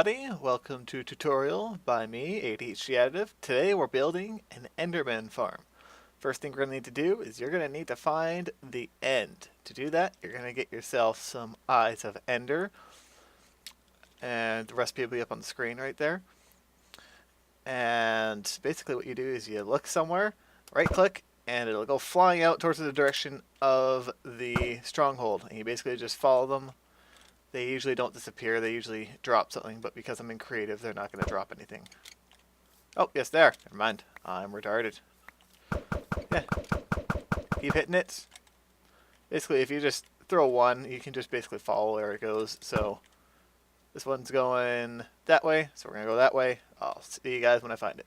everybody, welcome to tutorial by me, ADHDadditiv. Today we're building an Enderman farm. First thing we're going to need to do is you're going to need to find the end. To do that, you're going to get yourself some eyes of Ender, and the recipe will be up on the screen right there. And basically what you do is you look somewhere, right click, and it'll go flying out towards the direction of the stronghold, and you basically just follow them. They usually don't disappear, they usually drop something, but because I'm in creative, they're not going to drop anything. Oh, yes, there. Never mind. I'm retarded. Yeah. Keep hitting it. Basically, if you just throw one, you can just basically follow where it goes. So, this one's going that way, so we're going to go that way. I'll see you guys when I find it.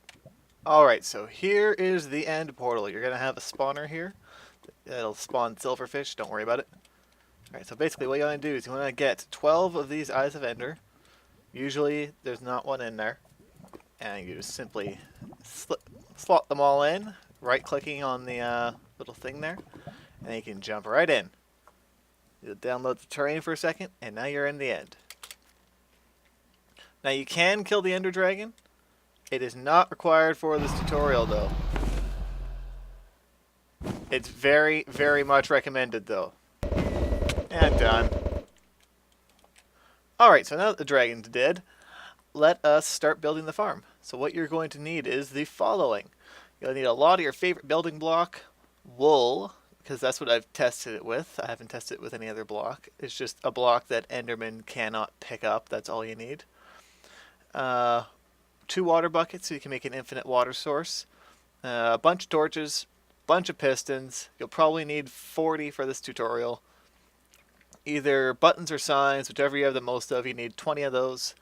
Alright, so here is the end portal. You're going to have a spawner here. It'll spawn silverfish, don't worry about it. Alright, so basically what you want to do is you want to get 12 of these Eyes of Ender. Usually there's not one in there. And you just simply slot them all in, right clicking on the little thing there, and you can jump right in. You'll download the terrain for a second, and now you're in the end. Now you can kill the Ender Dragon. It is not required for this tutorial though. It's very, very much recommended though. And done. Alright, so now that the dragon's dead, let us start building the farm. So what you're going to need is the following. You'll need a lot of your favorite building block, wool, because that's what I've tested it with. I haven't tested it with any other block. It's just a block that Enderman cannot pick up. That's all you need. 2 water buckets so you can make an infinite water source. A bunch of torches, bunch of pistons. You'll probably need 40 for this tutorial. Either buttons or signs, whichever you have the most of. You need 20 of those.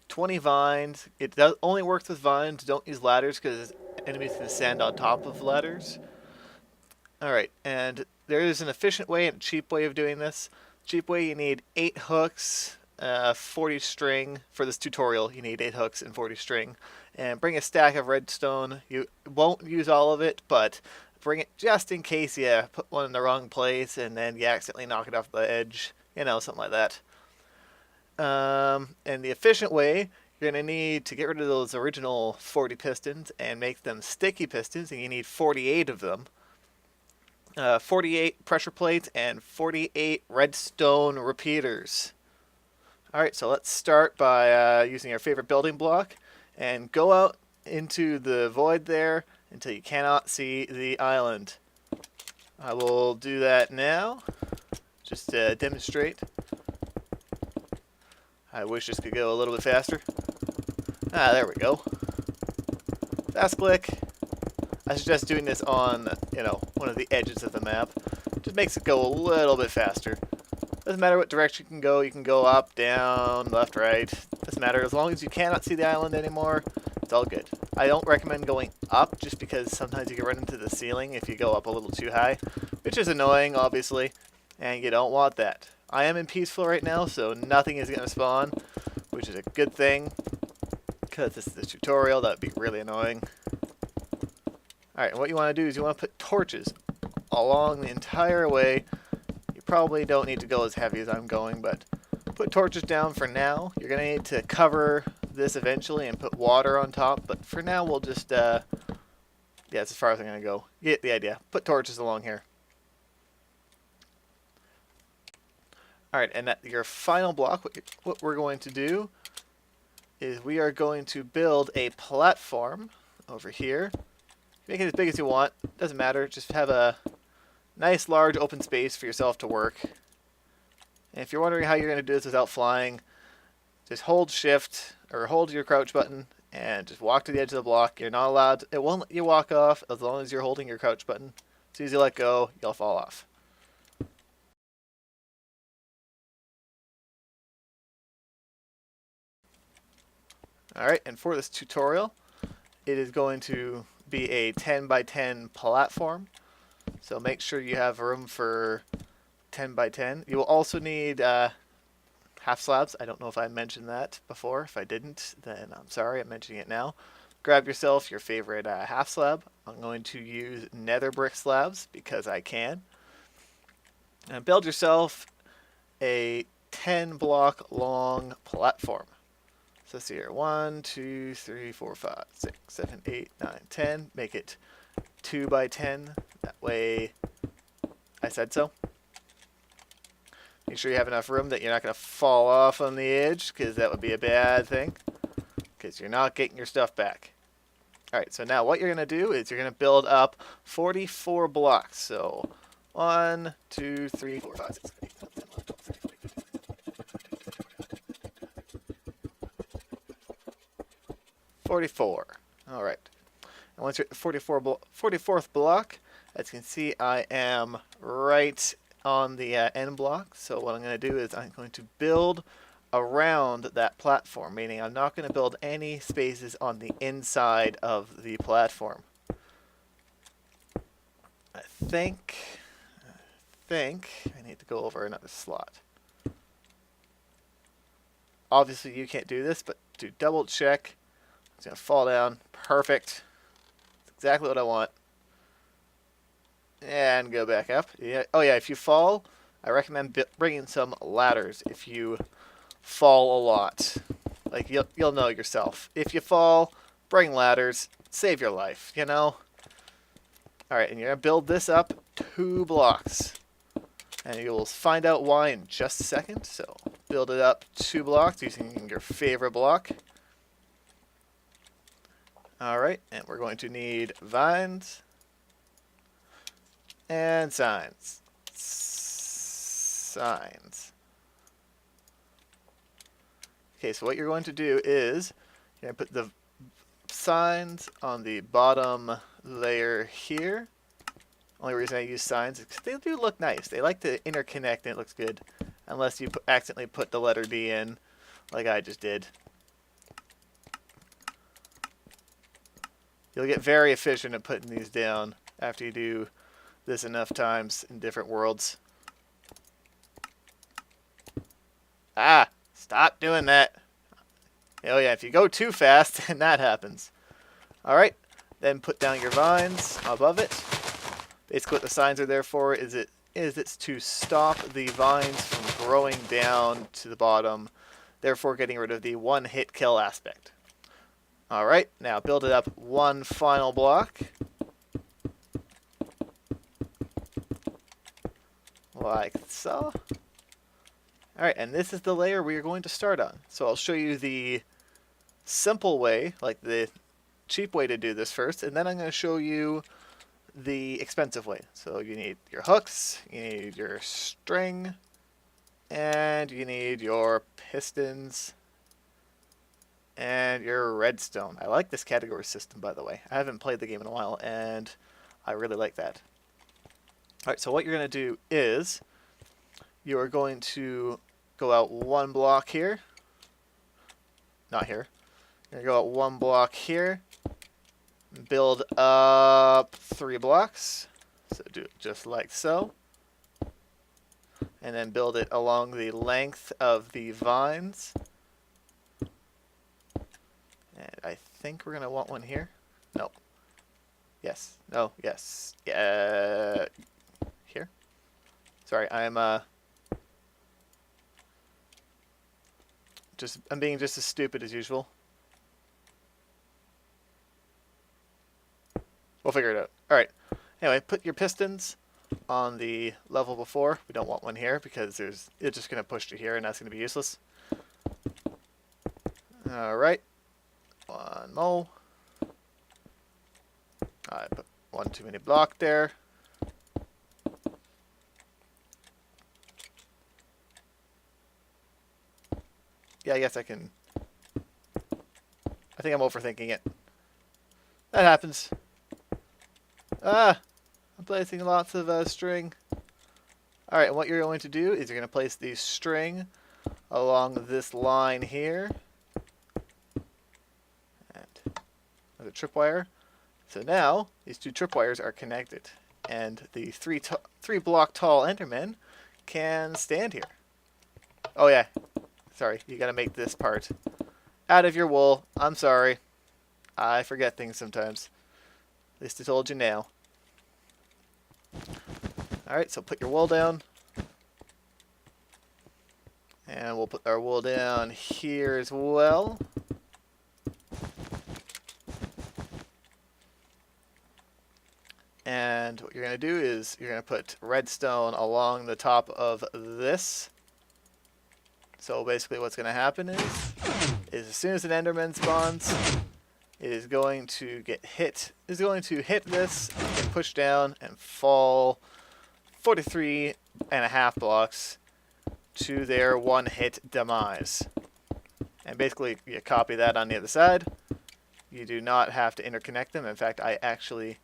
20 vines. It does only works with vines. Don't use ladders because enemies can stand on top of ladders. Alright, and there is an efficient way and a cheap way of doing this. Cheap way, you need 8 hooks, 40 string. For this tutorial, you need 8 hooks and 40 string. And bring a stack of redstone. You won't use all of it, but bring it just in case you put one in the wrong place and then you accidentally knock it off the edge. You know, something like that. And the efficient way, you're going to need to get rid of those original 40 pistons and make them sticky pistons, and you need 48 of them. 48 pressure plates and 48 redstone repeaters. Alright, so let's start by using our favorite building block and go out into the void there until you cannot see the island. I will do that now. Just to demonstrate. I wish this could go a little bit faster. Ah, there we go. Fast click. I suggest doing this on, one of the edges of the map. Just makes it go a little bit faster. Doesn't matter what direction you can go up, down, left, right. Doesn't matter. As long as you cannot see the island anymore, it's all good. I don't recommend going up just because sometimes you can run into the ceiling if you go up a little too high, which is annoying, obviously. And you don't want that. I am in peaceful right now, so nothing is going to spawn, which is a good thing, because this is a tutorial. That would be really annoying. Alright, what you want to do is you want to put torches along the entire way. You probably don't need to go as heavy as I'm going, but put torches down for now. You're going to need to cover this eventually and put water on top, but for now we'll just, yeah, that's as far as I'm going to go. You get the idea. Put torches along here. Alright, and at your final block, what we're going to do is we are going to build a platform over here. Make it as big as you want. Doesn't matter. Just have a nice large open space for yourself to work. And if you're wondering how you're going to do this without flying, just hold shift or hold your crouch button and just walk to the edge of the block. You're not allowed to, it won't let you walk off as long as you're holding your crouch button. As soon as you let go, you'll fall off. Alright, and for this tutorial, it is going to be a 10 by 10 platform. So make sure you have room for 10 by 10. You will also need half slabs. I don't know if I mentioned that before. If I didn't, then I'm sorry, I'm mentioning it now. Grab yourself your favorite half slab. I'm going to use nether brick slabs because I can. And build yourself a 10 block long platform. So let's see here. 1, 2, 3, 4, 5, 6, 7, 8, 9, 10. Make it 2 by 10. That way I said so. Make sure you have enough room that you're not going to fall off on the edge, because that would be a bad thing, because you're not getting your stuff back. Alright, so now what you're going to do is you're going to build up 44 blocks. So 1, 2, 3, 4, 5, 6, 7, 8, 9, 10, 11, 12, 13, 14, 44. Alright. And once you're at the 44th block, as you can see, I am right on the end block. So what I'm going to do is I'm going to build around that platform, meaning I'm not going to build any spaces on the inside of the platform. I think I need to go over another slot. Obviously you can't do this, but do double check. It's going to fall down. Perfect. That's exactly what I want. And go back up. Yeah. Oh yeah, if you fall, I recommend bringing some ladders if you fall a lot. Like, you'll know yourself. If you fall, bring ladders. Save your life, you know? Alright, and you're going to build this up 2 blocks. And you will find out why in just a second. So, build it up 2 blocks using your favorite block. Alright, and we're going to need vines. And signs. Okay, so what you're going to do is you're going to put the signs on the bottom layer here. Only reason I use signs is because they do look nice. They like to interconnect and it looks good. Unless you accidentally put the letter D in, like I just did. You'll get very efficient at putting these down after you do this enough times in different worlds. Ah! Stop doing that. Oh yeah, if you go too fast, then that happens. Alright, then put down your vines above it. Basically what the signs are there for is it's to stop the vines from growing down to the bottom, therefore getting rid of the one-hit kill aspect. Alright, now build it up 1 final block. Like so. Alright, and this is the layer we are going to start on. So I'll show you the simple way, like the cheap way to do this first, and then I'm going to show you the expensive way. So you need your hooks, you need your string, and you need your pistons, and your redstone. I like this category system, by the way. I haven't played the game in a while, and I really like that. Alright, so what you're going to do is you are going to go out 1 block here. Not here. You're going to go out 1 block here. Build up 3 blocks. So do it just like so. And then build it along the length of the vines. And I think we're going to want one here. No. Yes. No. Yes. Yeah. Here. Sorry, I'm being just as stupid as usual. We'll figure it out. Alright. Anyway, put your pistons on the level before. We don't want one here because it's just going to push to here and that's going to be useless. Alright. 1 more. I put 1 too many block there. Yeah, I guess I can. I think I'm overthinking it. That happens. I'm placing lots of string. Alright, and what you're going to do is you're going to place the string along this line here. And there's a tripwire. So now, these 2 tripwires are connected. And the 3 block tall Enderman can stand here. Oh yeah. Sorry, you gotta make this part out of your wool. I'm sorry. I forget things sometimes. At least I told you now. Alright, so put your wool down. And we'll put our wool down here as well. And what you're going to do is you're going to put redstone along the top of this. So basically what's going to happen is as soon as an Enderman spawns, it is going to get hit. It's going to hit this, get pushed down, and fall 43.5 blocks to their one-hit demise. And basically, you copy that on the other side. You do not have to interconnect them. In fact, I actually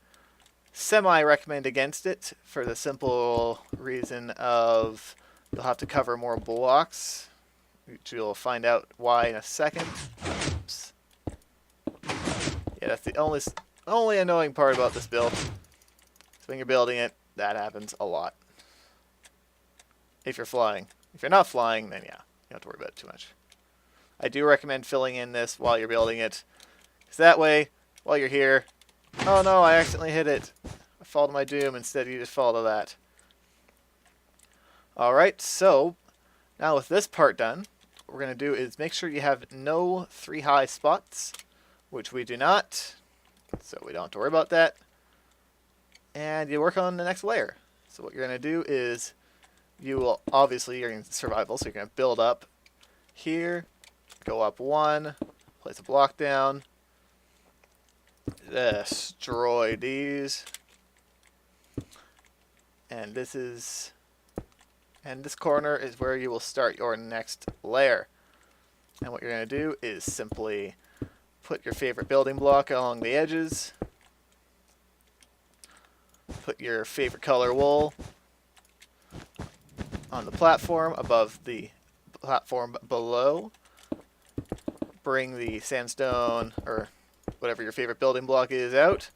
semi-recommend against it for the simple reason of you'll have to cover more blocks, which you'll find out why in a second. Oops. Yeah, that's the only annoying part about this build. So when you're building it, that happens a lot. If you're flying. If you're not flying, then yeah, you don't have to worry about it too much. I do recommend filling in this while you're building it. Because that way, while you're here, oh no, I accidentally hit it. I fall to my doom. Instead, you just fall to that. Alright, so now with this part done, what we're going to do is make sure you have no 3 high spots, which we do not. So we don't have to worry about that. And you work on the next layer. So what you're going to do is you will, obviously, you're in survival, so you're going to build up here, go up 1, place a block down, destroy these, and this corner is where you will start your next layer. And what you're going to do is simply put your favorite building block along the edges, put your favorite color wool on the platform above the platform below, bring the sandstone or whatever your favorite building block is out,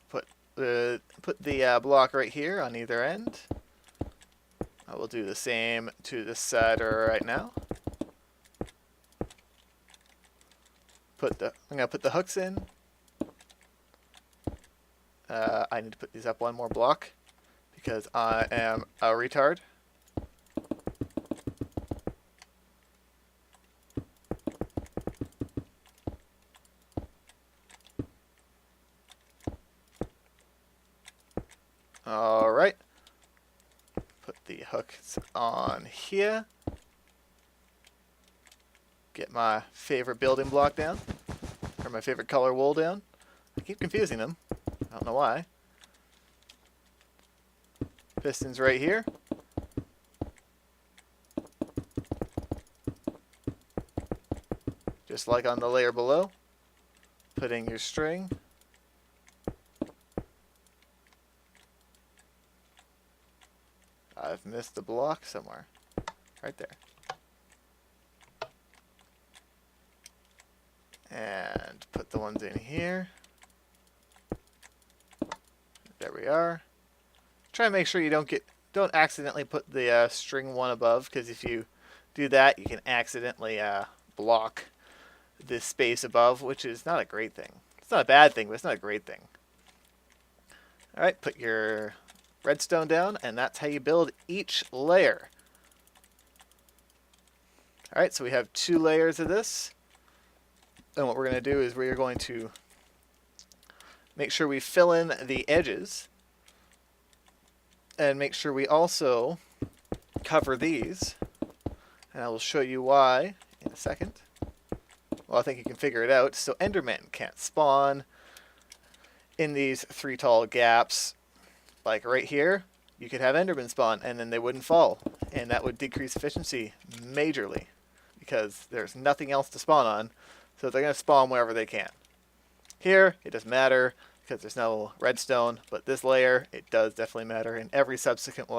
put the block right here on either end. I will do the same to this side right now. I'm going to put the hooks in. I need to put these up 1 more block because I am a retard. Alright. Put the hooks on here. Get my favorite building block down. Or my favorite color wool down. I keep confusing them. I don't know why. Pistons right here. Just like on the layer below. Putting your string. I've missed a block somewhere. Right there. And put the ones in here. There we are. Try and make sure you don't accidentally put the string 1 above, because if you do that, you can accidentally block this space above, which is not a great thing. It's not a bad thing, but it's not a great thing. Alright, put your redstone down, and that's how you build each layer. Alright, so we have 2 layers of this. And what we're going to do is we're going to make sure we fill in the edges. And make sure we also cover these. And I will show you why in a second. Well, I think you can figure it out. So Endermen can't spawn in these 3 tall gaps. Like right here, you could have Endermen spawn and then they wouldn't fall. And that would decrease efficiency majorly. Because there's nothing else to spawn on. So they're going to spawn wherever they can. Here, it doesn't matter because there's no redstone, but this layer, it does definitely matter. And every subsequent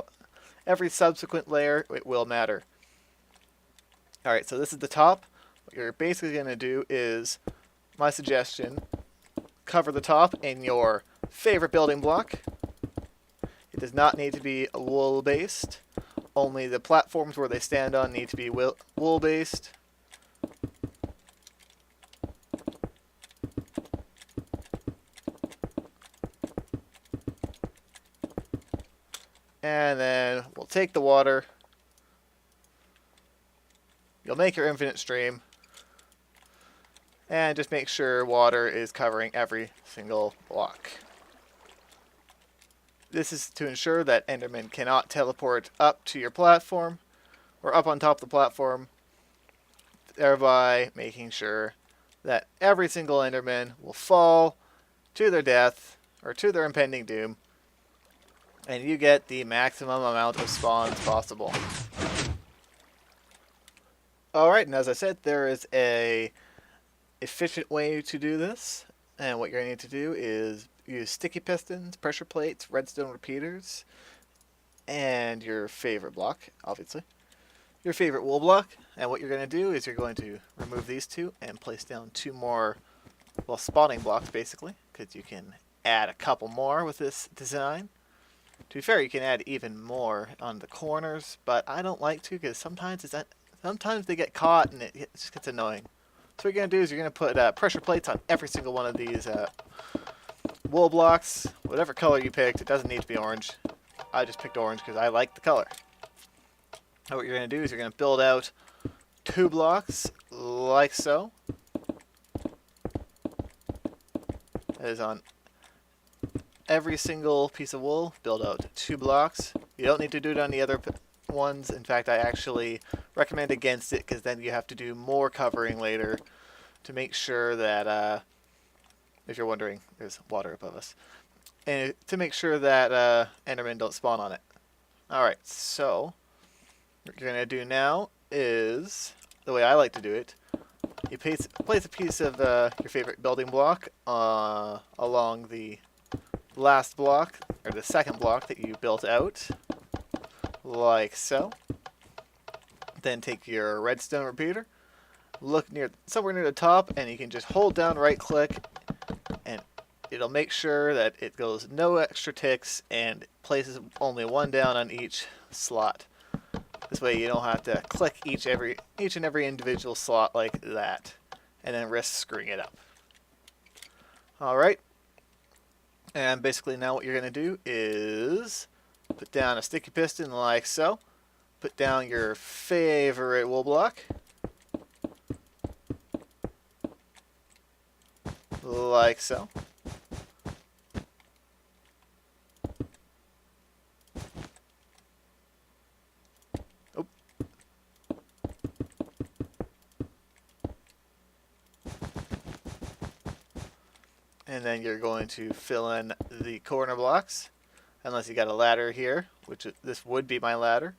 layer, it will matter. Alright, so this is the top. What you're basically going to do is, my suggestion, cover the top in your favorite building block. It does not need to be wool-based. Only the platforms where they stand on need to be wool-based. And then we'll take the water. You'll make your infinite stream. And just make sure water is covering every single block. This is to ensure that Enderman cannot teleport up to your platform or up on top of the platform, thereby making sure that every single Enderman will fall to their death or to their impending doom, and you get the maximum amount of spawns possible. Alright, and as I said, there is a efficient way to do this, and what you're going to need to do is use sticky pistons, pressure plates, redstone repeaters, and your favorite block, obviously. Your favorite wool block, and what you're going to do is you're going to remove these two and place down two more, well, spawning blocks basically, because you can add a couple more with this design. To be fair, you can add even more on the corners, but I don't like to because sometimes they get caught and it just gets annoying. So what you're going to do is you're going to put pressure plates on every single one of these wool blocks, whatever color you picked. It doesn't need to be orange. I just picked orange because I like the color. Now what you're going to do is you're going to build out 2 blocks like so. That is on every single piece of wool. Build out 2 blocks. You don't need to do it on the other ones. In fact, I actually recommend against it because then you have to do more covering later to make sure that, if you're wondering, there's water above us. And to make sure that Endermen don't spawn on it. Alright, so what you're going to do now is, the way I like to do it, you place a piece of your favorite building block along the last block, or the second block that you built out, like so. Then take your redstone repeater, look somewhere near the top, and you can just hold down right click, and it'll make sure that it goes no extra ticks and places only 1 down on each slot. This way you don't have to click each and every individual slot like that, and then risk screwing it up. Alright. And basically now what you're going to do is put down a sticky piston like so. Put down your favorite wool block. Like so. Oh. And then you're going to fill in the corner blocks, unless you got a ladder here, which this would be my ladder.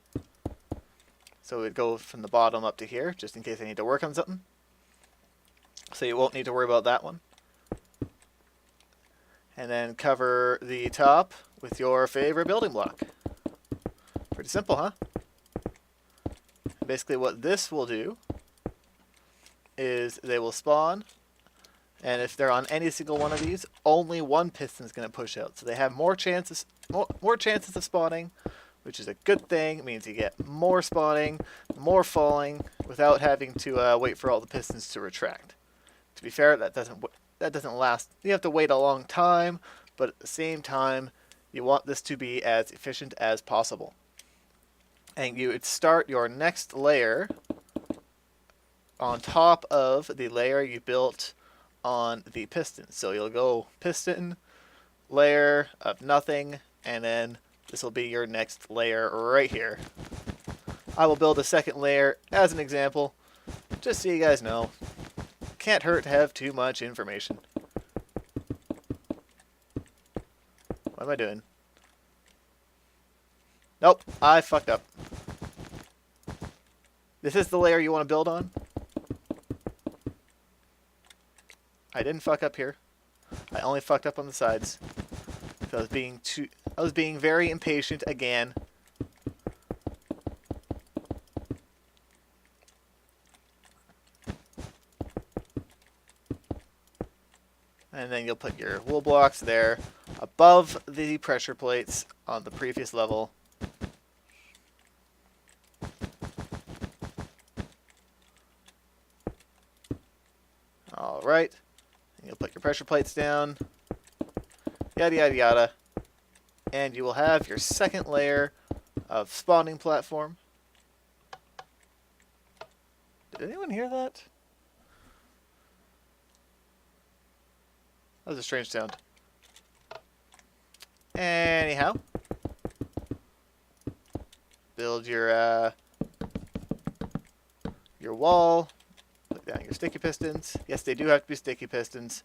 So it would go from the bottom up to here, just in case I need to work on something. So you won't need to worry about that one. And then cover the top with your favorite building block. Pretty simple, huh? Basically what this will do is they will spawn, and if they're on any single one of these, only 1 piston is going to push out. So they have more chances of spawning, which is a good thing. It means you get more spawning, more falling, without having to wait for all the pistons to retract. To be fair, that doesn't last. You have to wait a long time, but at the same time, you want this to be as efficient as possible. And you would start your next layer on top of the layer you built on the piston. So you'll go piston, layer of nothing, and then this will be your next layer right here. I will build a second layer as an example, just so you guys know. Can't hurt to have too much information. What am I doing? Nope, I fucked up. This is the layer you want to build on? I didn't fuck up here. I only fucked up on the sides. I was being very impatient again. And then you'll put your wool blocks there above the pressure plates on the previous level. Alright. You'll put your pressure plates down. Yada yada yada. And you will have your second layer of spawning platform. Did anyone hear that? That was a strange sound. Anyhow, build your wall. Put down your sticky pistons. Yes, they do have to be sticky pistons.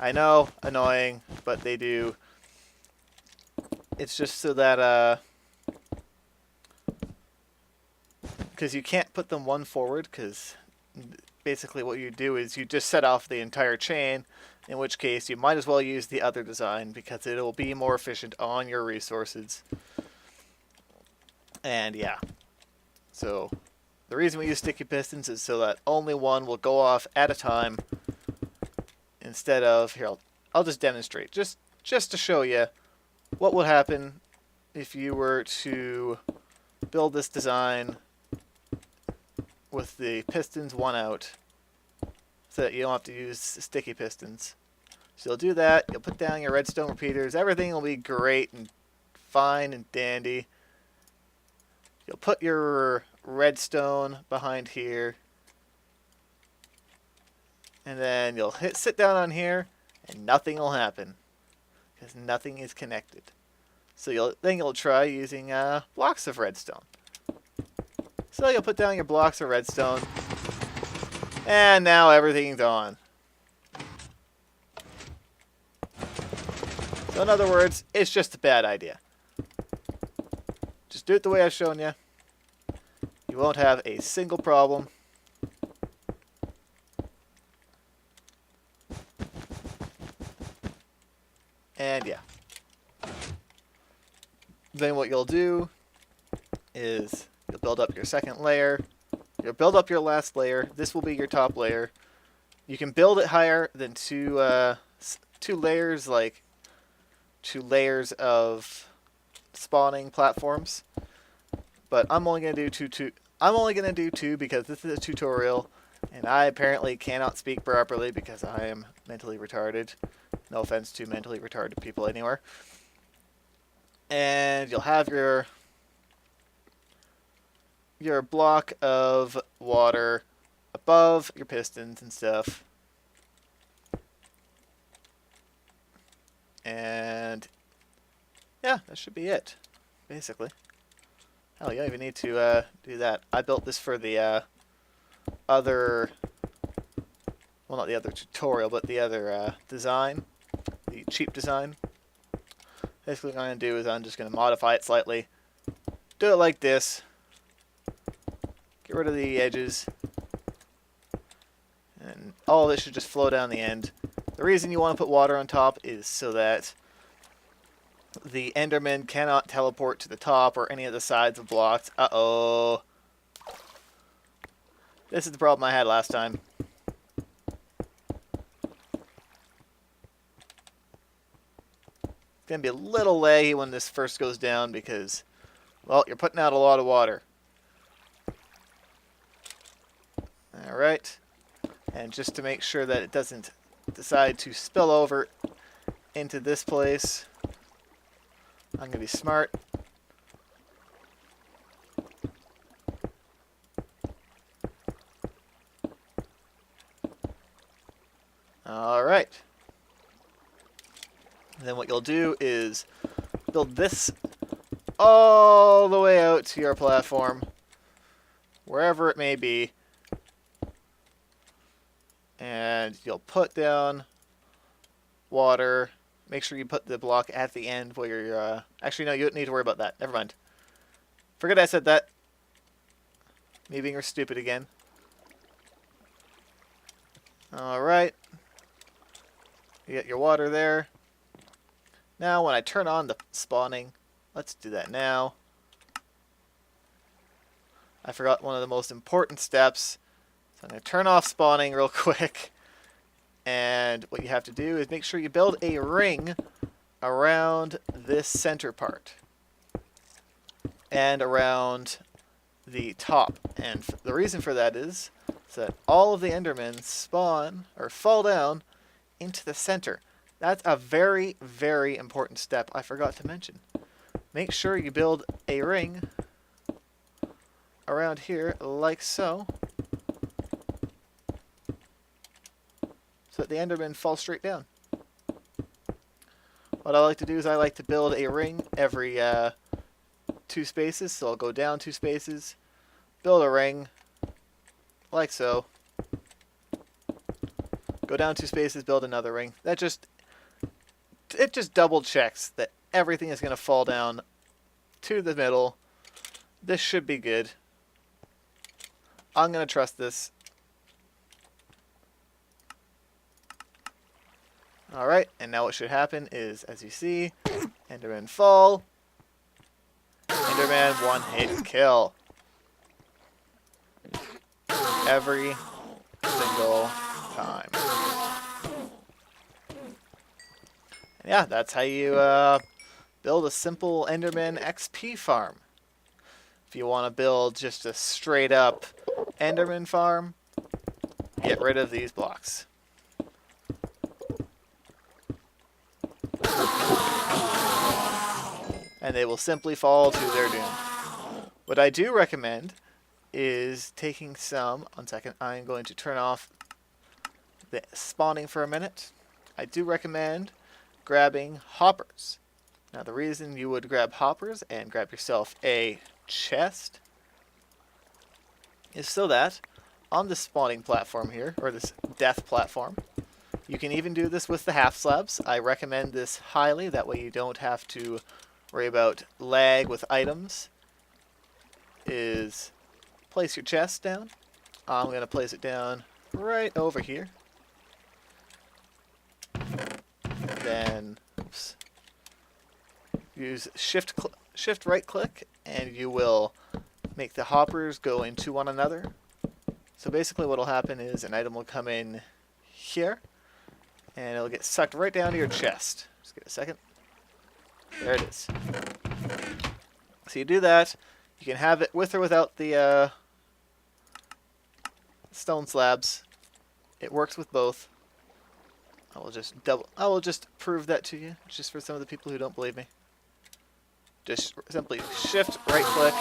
I know, annoying, but they do. It's just so that because you can't put them one forward, because basically what you do is you just set off the entire chain, in which case you might as well use the other design because it'll be more efficient on your resources. And yeah, so the reason we use sticky pistons is so that only one will go off at a time instead of, here, I'll just demonstrate, just to show you what would happen if you were to build this design with the pistons one out, so that you don't have to use sticky pistons. So you'll do that, you'll put down your redstone repeaters, everything will be great and fine and dandy. You'll put your redstone behind here, and then you'll sit down on here, and nothing will happen, because nothing is connected. So then you'll try using blocks of redstone. So you'll put down your blocks of redstone, and now everything's on. So in other words, it's just a bad idea. Just do it the way I've shown you. You won't have a single problem. And yeah. Then what you'll do is you'll build up your second layer. You'll build up your last layer. This will be your top layer. You can build it higher than two layers, like 2 layers of spawning platforms. But I'm only gonna do two. I'm only gonna do 2 because this is a tutorial, and I apparently cannot speak properly because I am mentally retarded. No offense to mentally retarded people anywhere. And you'll have your block of water above your pistons and stuff. And yeah, that should be it, basically. Hell, you don't even need to do that. I built this for the other, well, not the other tutorial, but the other design, the cheap design. Basically what I'm going to do is I'm just going to modify it slightly. Do it like this. Get rid of the edges. And all of it should just flow down the end. The reason you want to put water on top is so that the Enderman cannot teleport to the top or any of the sides of blocks. Uh-oh. This is the problem I had last time. It's going to be a little laggy when this first goes down because, well, you're putting out a lot of water. Alright. And just to make sure that it doesn't decide to spill over into this place, I'm going to be smart. Alright. Then what you'll do is build this all the way out to your platform, wherever it may be. And you'll put down water. Make sure you put the block at the end where you're... actually, no, you don't need to worry about that. Never mind. Forget I said that. Me being stupid again. Alright. You get your water there. Now, when I turn on the spawning, let's do that now. I forgot one of the most important steps. So I'm going to turn off spawning real quick. And what you have to do is make sure you build a ring around this center part. And around the top. And the reason for that is so that all of the Endermen spawn, or fall down, into the center. That's a very, very important step I forgot to mention. Make sure you build a ring around here, like so. So that the Endermen fall straight down. What I like to do is I like to build a ring every 2 spaces. So I'll go down 2 spaces, build a ring, like so. Go down 2 spaces, build another ring. It just double checks that everything is going to fall down to the middle. This should be good. I'm going to trust this. Alright, and now what should happen is, as you see, Enderman fall. Enderman one-hit kill. Every single time. And yeah, that's how you build a simple Enderman XP farm. If you want to build just a straight up Enderman farm, get rid of these blocks. And they will simply fall to their doom. What I do recommend is taking some... One second, I'm going to turn off the spawning for a minute. I do recommend grabbing hoppers. Now the reason you would grab hoppers and grab yourself a chest is so that on this spawning platform here, or this death platform, you can even do this with the half slabs. I recommend this highly, that way you don't have to worry about lag with items. Is place your chest down. I'm going to place it down right over here. Then, oops, use shift right click and you will make the hoppers go into one another. So basically what will happen is an item will come in here and it'll get sucked right down to your chest. Just give it a second. There it is. So you do that. You can have it with or without the stone slabs. It works with both. I will just prove that to you, just for some of the people who don't believe me. Just simply shift right click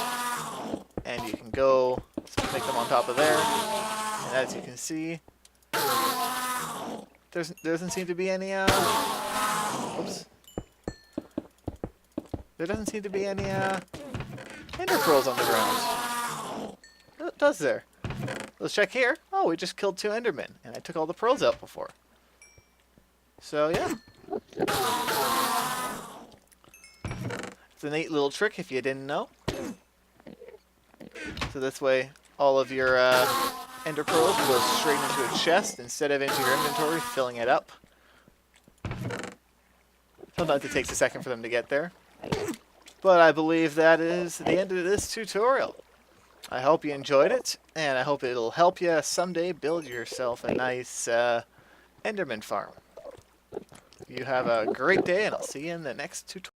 and you can go make them on top of there. And as you can see, there doesn't seem to be any oops. There doesn't seem to be any ender pearls on the ground. It does there. Let's check here. Oh, we just killed 2 endermen and I took all the pearls out before. So yeah. It's a neat little trick if you didn't know. So this way all of your ender pearls will go straight into a chest instead of into your inventory, filling it up. Sometimes it takes a second for them to get there. But I believe that is the end of this tutorial. I hope you enjoyed it, and I hope it'll help you someday build yourself a nice Enderman farm. You have a great day, and I'll see you in the next tutorial.